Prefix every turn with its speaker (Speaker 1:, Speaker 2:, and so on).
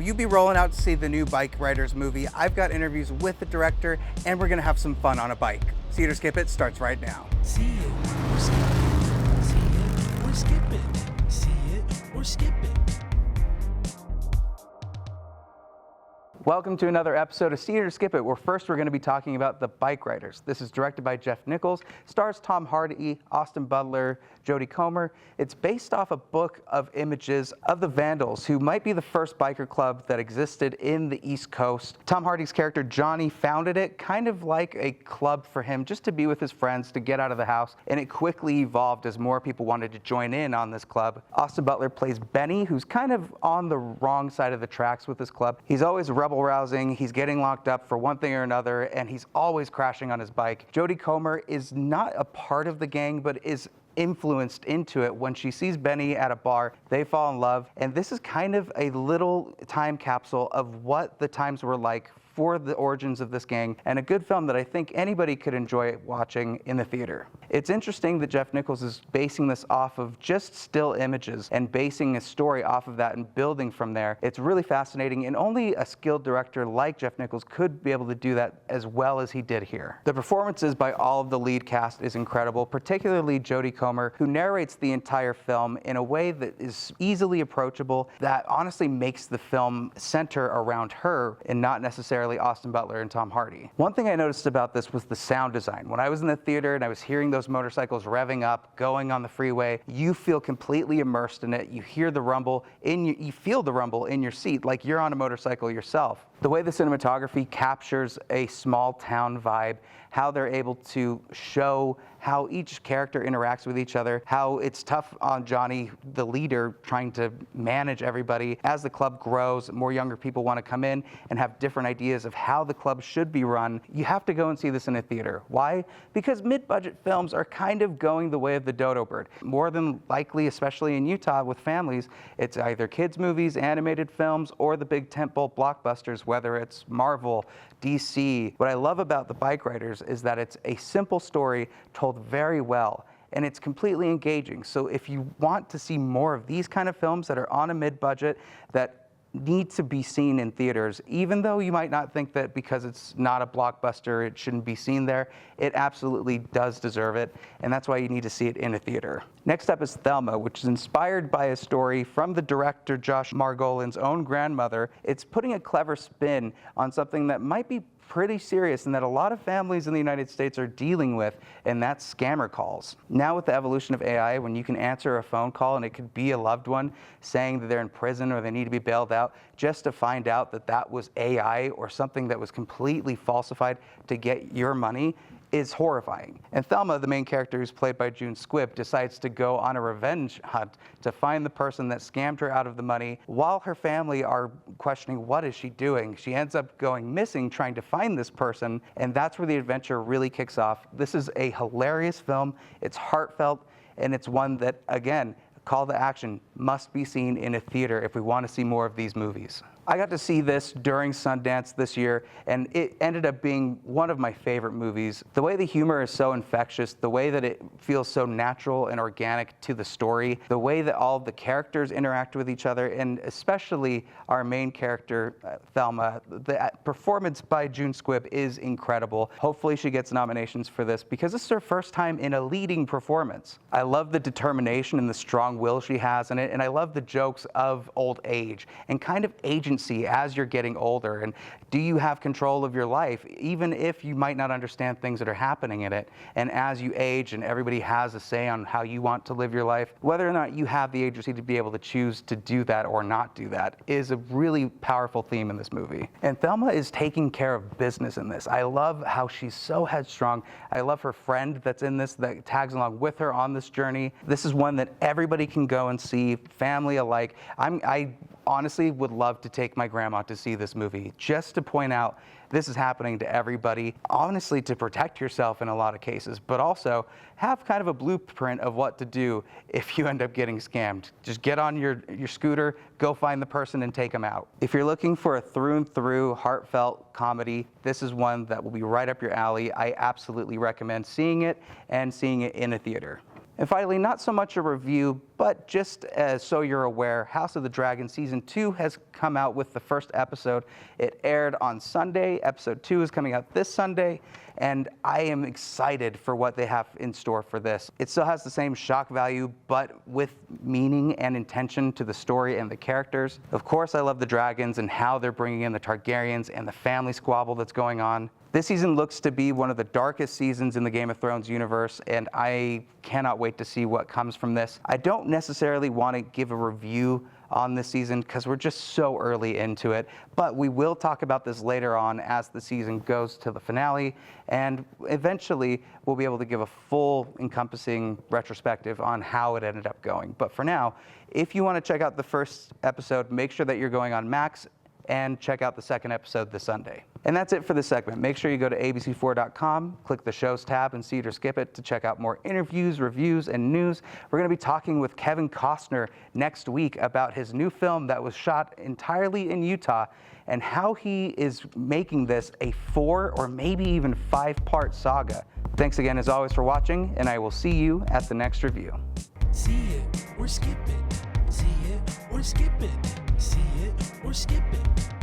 Speaker 1: Will you be rolling out to see the new Bikeriders movie? I've got interviews with the director, and we're gonna have some fun on a bike. See it or skip it starts right now.
Speaker 2: See it or skip it. See it or skip it. See it or skip it.
Speaker 1: Welcome to another episode of See It or Skip It, where first we're going to be talking about The Bikeriders. This is directed by Jeff Nichols, stars Tom Hardy, Austin Butler, Jodie Comer. It's based off a book of images of the Vandals, who might be the first biker club that existed in the East Coast. Tom Hardy's character Johnny founded it, kind of like a club for him, just to be with his friends, to get out of the house, and it quickly evolved as more people wanted to join in on this club. Austin Butler plays Benny, who's kind of on the wrong side of the tracks with this club. He's always rebel-rousing, he's getting locked up for one thing or another, and he's always crashing on his bike. Jodie Comer is not a part of the gang, but is influenced into it. When she sees Benny at a bar, they fall in love, and this is kind of a little time capsule of what the times were like for the origins of this gang, and a good film that I think anybody could enjoy watching in the theater. It's interesting that Jeff Nichols is basing this off of just still images and basing a story off of that and building from there. It's really fascinating, and only a skilled director like Jeff Nichols could be able to do that as well as he did here. The performances by all of the lead cast is incredible, particularly Jodie Comer, who narrates the entire film in a way that is easily approachable, that honestly makes the film center around her and not necessarily Austin Butler and Tom Hardy. One thing I noticed about this was the sound design. When I was in the theater and I was hearing those motorcycles revving up, going on the freeway, you feel completely immersed in it. You hear the rumble you feel the rumble in your seat, like you're on a motorcycle yourself. The way the cinematography captures a small town vibe, how they're able to show how each character interacts with each other, how it's tough on Johnny, the leader, trying to manage everybody. As the club grows, more younger people want to come in and have different ideas of how the club should be run. You have to go and see this in a theater. Why? Because mid-budget films are kind of going the way of the dodo bird. More than likely, especially in Utah with families, it's either kids' movies, animated films, or the big tentpole blockbusters, whether it's Marvel, DC. What I love about The Bikeriders is that it's a simple story told very well, and it's completely engaging. So if you want to see more of these kind of films that are on a mid-budget, that need to be seen in theaters, even though you might not think that because it's not a blockbuster it shouldn't be seen there, it absolutely does deserve it, and that's why you need to see it in a theater. Next up is Thelma, which is inspired by a story from the director Josh Margolin's own grandmother. It's putting a clever spin on something that might be pretty serious and that a lot of families in the United States are dealing with, and that's scammer calls. Now with the evolution of AI, when you can answer a phone call and it could be a loved one saying that they're in prison or they need to be bailed out, just to find out that that was AI or something that was completely falsified to get your money, is horrifying. And Thelma, the main character, who's played by June Squibb, decides to go on a revenge hunt to find the person that scammed her out of the money. While her family are questioning what is she doing, she ends up going missing trying to find this person, and that's where the adventure really kicks off. This is a hilarious film, it's heartfelt, and it's one that, again, call to action, must be seen in a theater if we want to see more of these movies. I got to see this during Sundance this year, and it ended up being one of my favorite movies. The way the humor is so infectious, the way that it feels so natural and organic to the story, the way that all of the characters interact with each other, and especially our main character, Thelma, the performance by June Squibb is incredible. Hopefully she gets nominations for this, because this is her first time in a leading performance. I love the determination and the strong will she has in it, and I love the jokes of old age and kind of agency as you're getting older, and do you have control of your life even if you might not understand things that are happening in it. And as you age and everybody has a say on how you want to live your life, whether or not you have the agency to be able to choose to do that or not do that is a really powerful theme in this movie. And Thelma is taking care of business in this. I love how she's so headstrong. I love her friend that's in this that tags along with her on this journey. This is one that everybody can go and see, family alike. I honestly would love to take my grandma to see this movie, just to point out this is happening to everybody, honestly to protect yourself in a lot of cases, but also have kind of a blueprint of what to do if you end up getting scammed. Just get on your scooter, go find the person and take them out. If you're looking for a through and through heartfelt comedy, this is one that will be right up your alley. I absolutely recommend seeing it and seeing it in a theater. And finally, not so much a review, but just as so you're aware, House of the Dragon Season 2 has come out with the first episode. It aired on Sunday. Episode 2 is coming out this Sunday, and I am excited for what they have in store for this. It still has the same shock value, but with meaning and intention to the story and the characters. Of course, I love the dragons and how they're bringing in the Targaryens and the family squabble that's going on. This season looks to be one of the darkest seasons in the Game of Thrones universe, and I cannot wait to see what comes from this. I don't necessarily want to give a review on this season because we're just so early into it, but we will talk about this later on as the season goes to the finale, and eventually we'll be able to give a full encompassing retrospective on how it ended up going. But for now, if you want to check out the first episode, make sure that you're going on Max and check out the second episode this Sunday. And that's it for this segment. Make sure you go to abc4.com, click the shows tab, and see it or skip it to check out more interviews, reviews, and news. We're going to be talking with Kevin Costner next week about his new film that was shot entirely in Utah and how he is making this a 4 or maybe even 5-part saga. Thanks again, as always, for watching, and I will see you at the next review.
Speaker 2: See it or skip it. See it or skip it. See it or skip it.